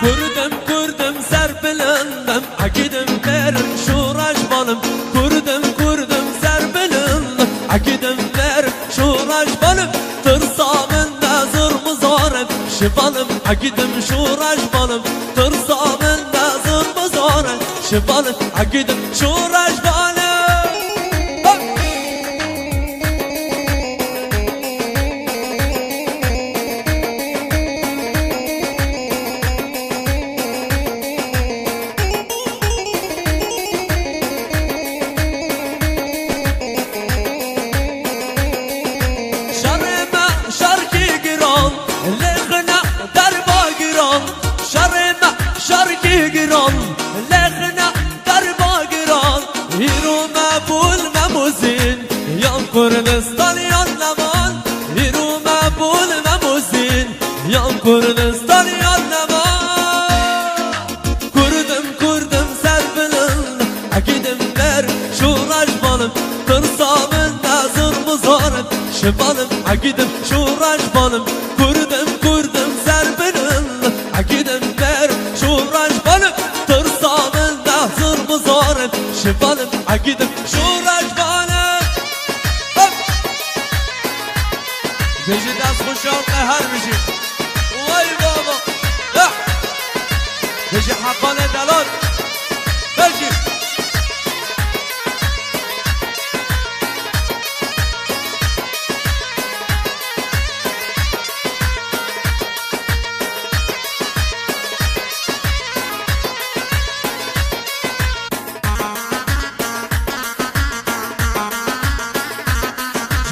Kurdum kurdum serpilindem Akidim verim şuraş balım Kurdum kurdum serpilindem Akidim verim şuraş balım Tırsamında zırmı zarım Şibalım akidim şuraş balım Tırsamında zırmı zarım Şibalım akidim şuraş balım giran لغنا دربا giran هیرو مبول مموزین یان کردستان یان نمان هیرو مبول مموزین یان کردستان یان نمان کردم کردم serpilin akidim ver şuraş balım Tırsamın nazır muzarım şibalım akidim şuraş balım Kurdum kurdum serpilin akidim ver şuraş balım Tırsamın nazır muzarım şibalım akidim şuraş balım Gece dest kuşan qehar bişi Vay baba Gece hakkane delal Belki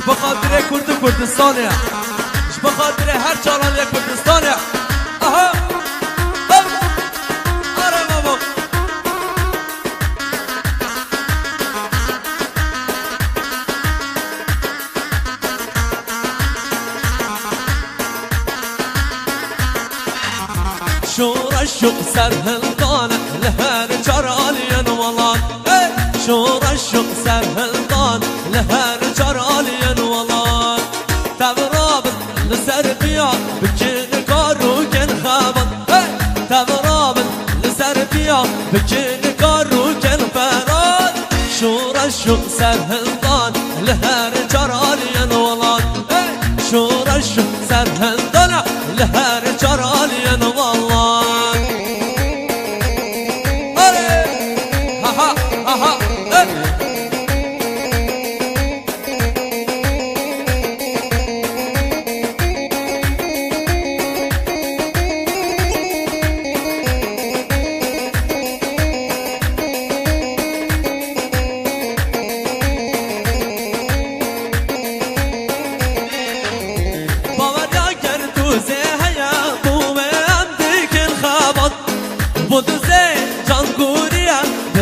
بخاطر کرد کردستانه بخاطر هر چالان کردستانه آها آره بابا شورش سرهلدانه لهر چرالین والان شورش سرهلدان لهر چرالین والان توراب لسر بیا بکن کارو کن خبان توراب لسر بیا بکن کارو کن فراد شورش سرهلدان لهر چرالین والان شورش سرهلدان لهر چرالین والان ها ها ها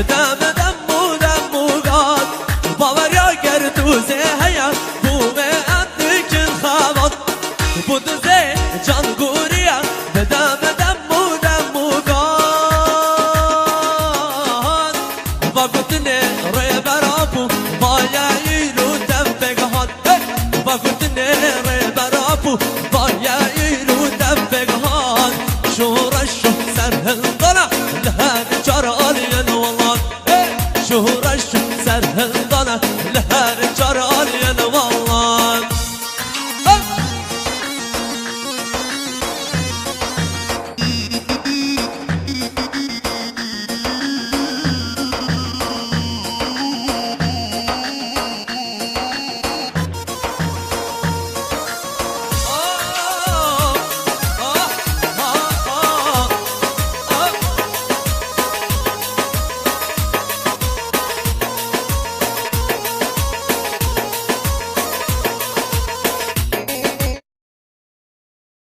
دم دم موقات باور یا گردوزه هیا بومه اندک الخوات بودزه جان گوریا دم موقات باگوتنه ری برابو بایا ایرو دم بگهات باگوتنه ری برابو بایا ایرو دم بگهات شورش سرهل دنا لهن چارالیا